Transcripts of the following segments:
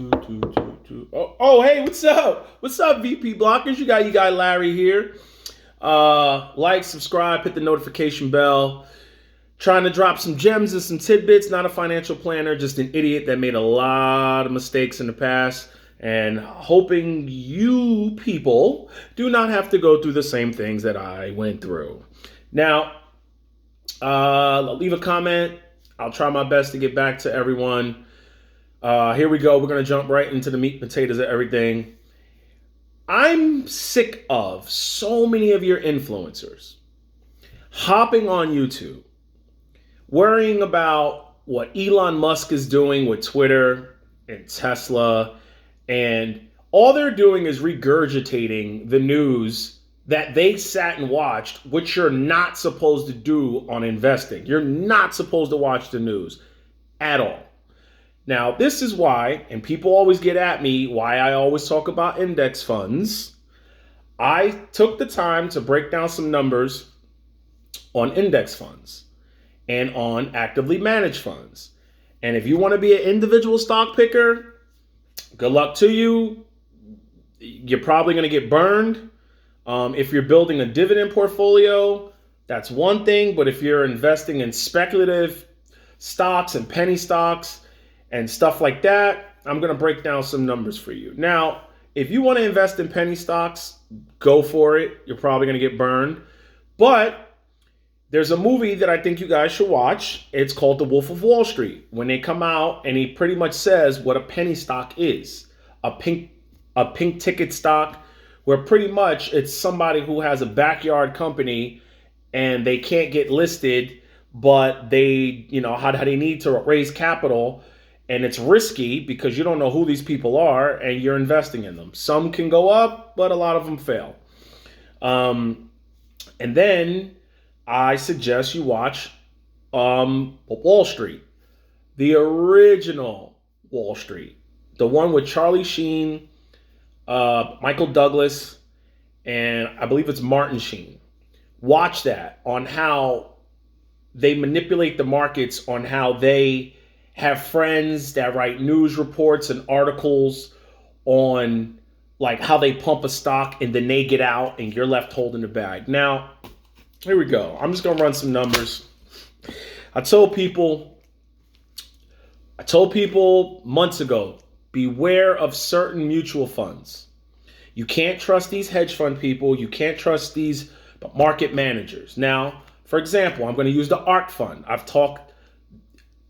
Oh, hey, what's up? What's up, VP Blockers? You got Larry here. Like, subscribe, hit the notification bell. Trying to drop some gems and some tidbits. Not a financial planner, just an idiot that made a lot of mistakes in the past. And hoping you people do not have to go through the same things that I went through. Now, leave a comment. I'll try my best to get back to everyone. Here we go. We're going to jump right into the meat and potatoes of everything. I'm sick of so many of your influencers hopping on YouTube, worrying about what Elon Musk is doing with Twitter and Tesla, and all they're doing is regurgitating the news that they sat and watched, which you're not supposed to do on investing. You're not supposed to watch the news at all. Now, this is why, and people always get at me, why I always talk about index funds. I took the time to break down some numbers on index funds and on actively managed funds. And if you want to be an individual stock picker, good luck to you. You're probably going to get burned. If you're building a dividend portfolio, that's one thing. But if you're investing in speculative stocks and penny stocks and stuff like that, I'm going to break down some numbers for you. Now, if you want to invest in penny stocks, go for it. You're probably going to get burned. But there's a movie that I think you guys should watch. It's called The Wolf of Wall Street. When they come out, and he pretty much says what a penny stock is. A pink ticket stock, where pretty much it's somebody who has a backyard company and they can't get listed, but they, how they need to raise capital. And it's risky because you don't know who these people are and you're investing in them. Some can go up, but a lot of them fail. And then I suggest you watch Wall Street, the original Wall Street, the one with Charlie Sheen, Michael Douglas, and I believe it's Martin Sheen. Watch that on how they manipulate the markets, on how they have friends that write news reports and articles on like how they pump a stock and then they get out and you're left holding the bag. Now, here we go. I'm just going to run some numbers. I told people months ago, beware of certain mutual funds. You can't trust these hedge fund people. You can't trust these market managers. Now, for example, I'm going to use the ARK fund.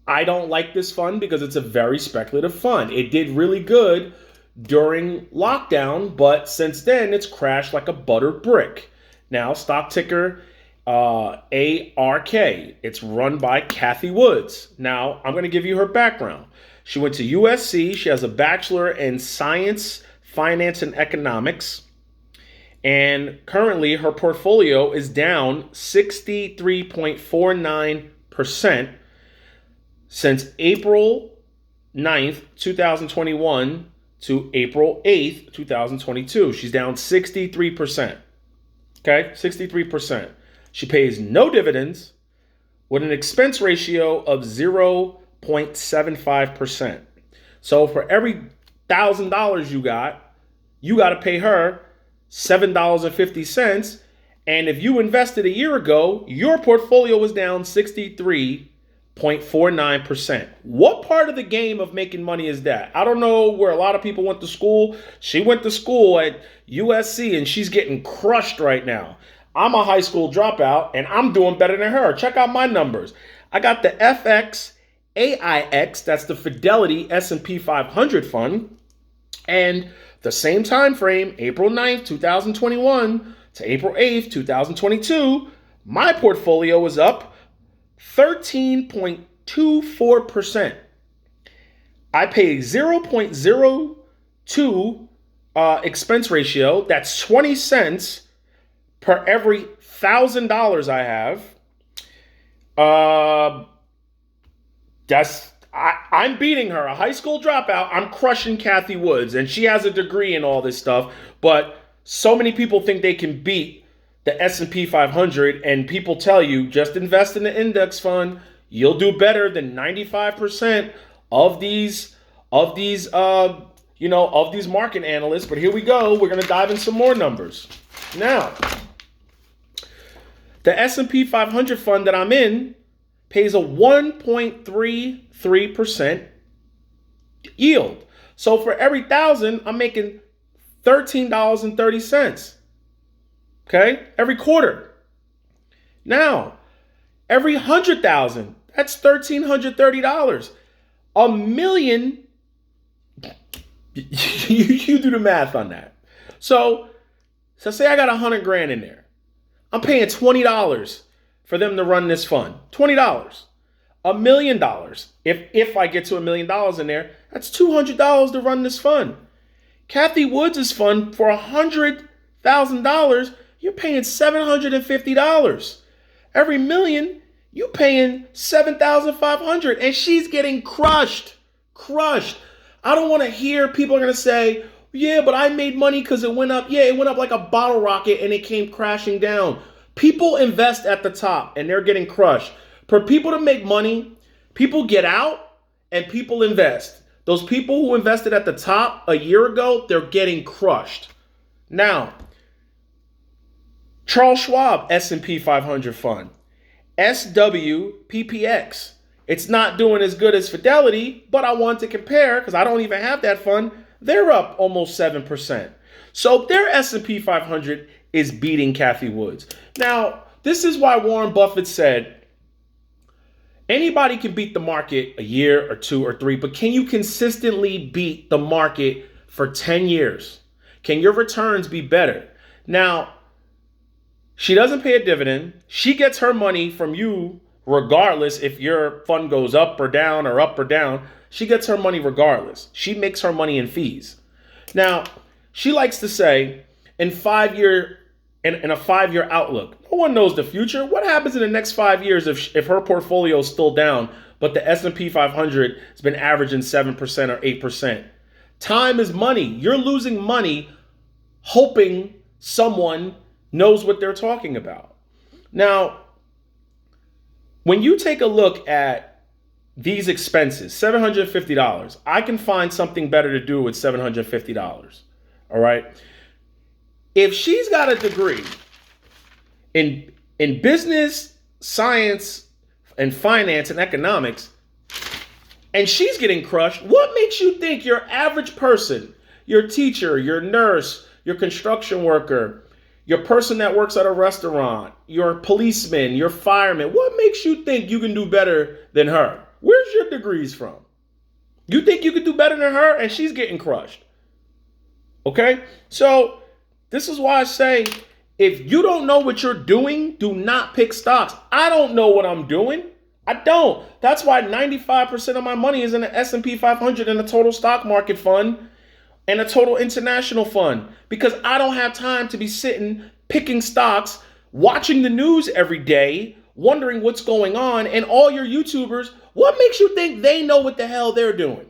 I don't like this fund because it's a very speculative fund. It did really good during lockdown, but since then it's crashed like a buttered brick. Now, stock ticker ARK. It's run by Kathy Woods. Now, I'm going to give you her background. She went to USC. She has a bachelor in science, finance, and economics. And currently her portfolio is down 63.49% since April 9th, 2021 to April 8th, 2022. She's down 63%. Okay, 63%. She pays no dividends with an expense ratio of 0.75%. So for every $1,000 you got to pay her $7.50. And if you invested a year ago, your portfolio was down 63.49%. What part of the game of making money is that? I don't know where a lot of people went to school. She went to school at USC and she's getting crushed right now. I'm a high school dropout and I'm doing better than her. Check out my numbers. I got the FXAIX, that's the Fidelity S&P 500 fund, and the same time frame, April 9th, 2021 to April 8th, 2022, my portfolio was up 13.24%. I pay 0.02 expense ratio. That's 20 cents per every $1,000 I have. I'm beating her, a high school dropout. I'm crushing Kathy Woods, and she has a degree in all this stuff. But so many people think they can beat the S&P 500, and people tell you just invest in the index fund. You'll do better than 95% of these of these, of these market analysts. But here we go. We're going to dive in some more numbers. Now, the S&P 500 fund that I'm in pays a 1.33% yield. So for every 1,000, I'm making $13.30. Okay? Every quarter. Now, every 100,000, that's $1,330. A million, you do the math on that. So say I got 100 grand in there. I'm paying $20 for them to run this fund. $20. $1 million. If I get to $1 million in there, that's $200 to run this fund. Kathy Woods' fund for $100,000, you're paying $750. Every million, you paying $7,500, and she's getting crushed. I don't want to hear people are going to say, yeah, but I made money because it went up. Yeah, it went up like a bottle rocket and it came crashing down. People invest at the top and they're getting crushed. For people to make money, people get out and people invest. Those people who invested at the top a year ago, they're getting crushed. Now, Charles Schwab S&P 500 fund, SWPPX. It's not doing as good as Fidelity, but I want to compare because I don't even have that fund. They're up almost 7%. So their S&P 500 is beating Kathy Woods. Now, this is why Warren Buffett said, anybody can beat the market a year or 2 or 3, but can you consistently beat the market for 10 years? Can your returns be better? Now, she doesn't pay a dividend. She gets her money from you regardless if your fund goes up or down or up or down. She gets her money regardless. She makes her money in fees. Now, she likes to say in a 5-year outlook, no one knows the future. What happens in the next 5 years if her portfolio is still down, but the S&P 500 has been averaging 7% or 8%? Time is money. You're losing money hoping someone knows what they're talking about. Now, when you take a look at these expenses, $750, I can find something better to do with $750. All right. If she's got a degree in business, science, and finance and economics, and she's getting crushed, what makes you think your average person, your teacher, your nurse, your construction worker, your person that works at a restaurant, your policeman, your fireman, what makes you think you can do better than her? Where's your degrees from? You think you could do better than her and she's getting crushed? Okay? So this is why I say, if you don't know what you're doing, do not pick stocks. I don't know what I'm doing. I don't. That's why 95% of my money is in the S&P 500 and the total stock market fund and a total international fund, because I don't have time to be sitting picking stocks, watching the news every day, wondering what's going on. And all your YouTubers, what makes you think they know what the hell they're doing?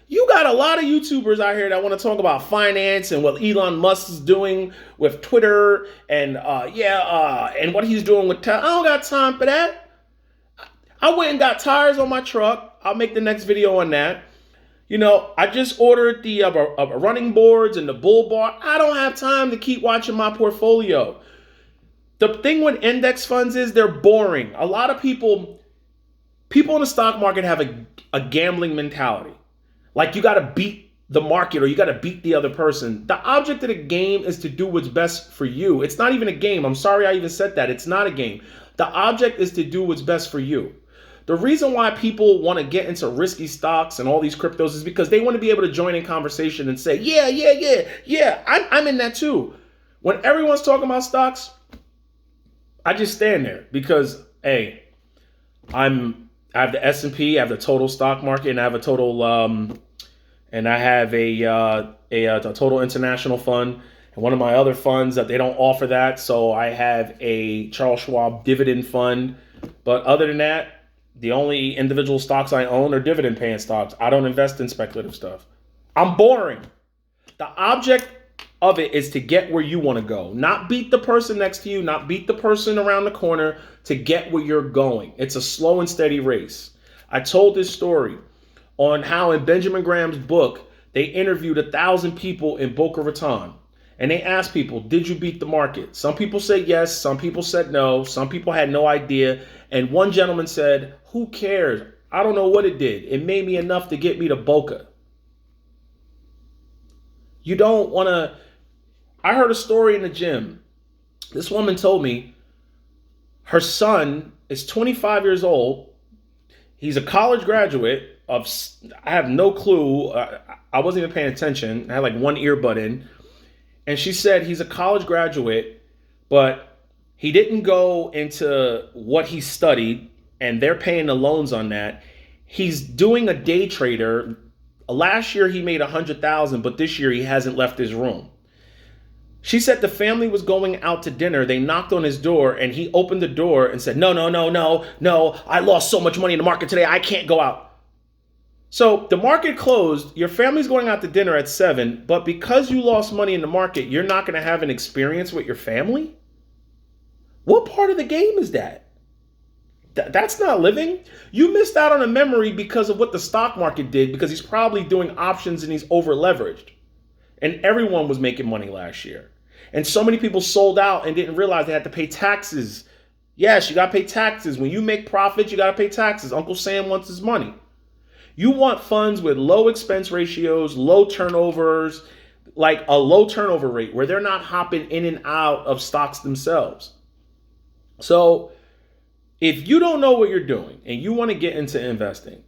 You got a lot of YouTubers out here that want to talk about finance and what Elon Musk is doing with Twitter and and what he's doing with Tesla. I don't got time for that. I went and got tires on my truck. I'll make the next video on that. You know, I just ordered the running boards and the bull bar. I don't have time to keep watching my portfolio. The thing with index funds is they're boring. A lot of people in the stock market have a gambling mentality. Like you got to beat the market or you got to beat the other person. The object of the game is to do what's best for you. It's not even a game. I'm sorry I even said that. It's not a game. The object is to do what's best for you. The reason why people want to get into risky stocks and all these cryptos is because they want to be able to join in conversation and say, yeah, I'm in that too. When everyone's talking about stocks, I just stand there because, hey, I have the S&P, I have the total stock market, and I have a total and I have a total international fund. And one of my other funds that they don't offer that, so I have a Charles Schwab dividend fund. But other than that, the only individual stocks I own are dividend paying stocks. I don't invest in speculative stuff. I'm boring. The object of it is to get where you want to go, not beat the person next to you, not beat the person around the corner, to get where you're going. It's a slow and steady race. I told this story on how in Benjamin Graham's book, they interviewed 1,000 people in Boca Raton. And they asked people, did you beat the market? Some people said yes. Some people said no. Some people had no idea. And one gentleman said, who cares? I don't know what it did. It made me enough to get me to Boca. You don't want to. I heard a story in the gym. This woman told me her son is 25 years old. He's a college graduate of, I have no clue. I wasn't even paying attention. I had like one earbud in. And she said he's a college graduate, but he didn't go into what he studied, and they're paying the loans on that. He's doing a day trader. Last year he made $100,000, but this year he hasn't left his room. She said the family was going out to dinner. They knocked on his door, and he opened the door and said, no, I lost so much money in the market today, I can't go out. So the market closed, your family's going out to dinner at 7, but because you lost money in the market, you're not going to have an experience with your family? What part of the game is that? That's not living. You missed out on a memory because of what the stock market did, because he's probably doing options and he's over leveraged. And everyone was making money last year. And so many people sold out and didn't realize they had to pay taxes. Yes, you got to pay taxes. When you make profits, you got to pay taxes. Uncle Sam wants his money. You want funds with low expense ratios, low turnovers, like a low turnover rate where they're not hopping in and out of stocks themselves. So if you don't know what you're doing and you want to get into investing,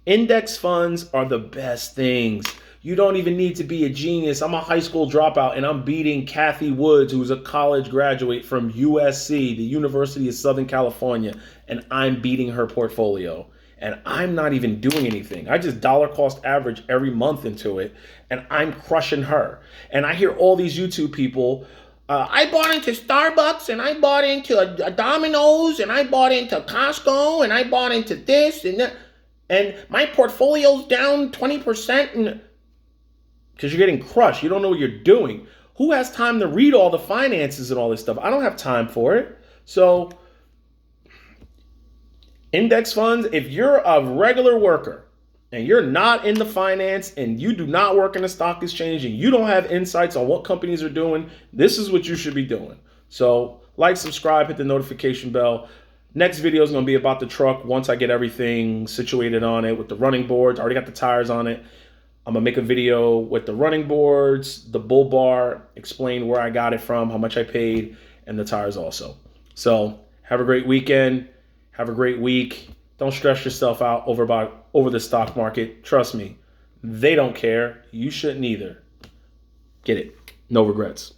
index funds are the best things. You don't even need to be a genius. I'm a high school dropout and I'm beating Kathy Woods, who's a college graduate from USC, the University of Southern California, and I'm beating her portfolio. And I'm not even doing anything. I just dollar cost average every month into it, and I'm crushing her. And I hear all these YouTube people, I bought into Starbucks, and I bought into a Domino's, and I bought into Costco, and I bought into this and that, and my portfolio's down 20%, and because you're getting crushed. You don't know what you're doing. Who has time to read all the finances and all this stuff? I don't have time for it. So index funds, if you're a regular worker and you're not in the finance and you do not work in the stock exchange and you don't have insights on what companies are doing, this is what you should be doing. So like, subscribe, hit the notification bell. Next video is going to be about the truck once I get everything situated on it with the running boards. I already got the tires on it. I'm going to make a video with the running boards, the bull bar, explain where I got it from, how much I paid, and the tires also. So have a great weekend. Have a great week. Don't stress yourself out over the stock market. Trust me, they don't care. You shouldn't either. Get it. No regrets.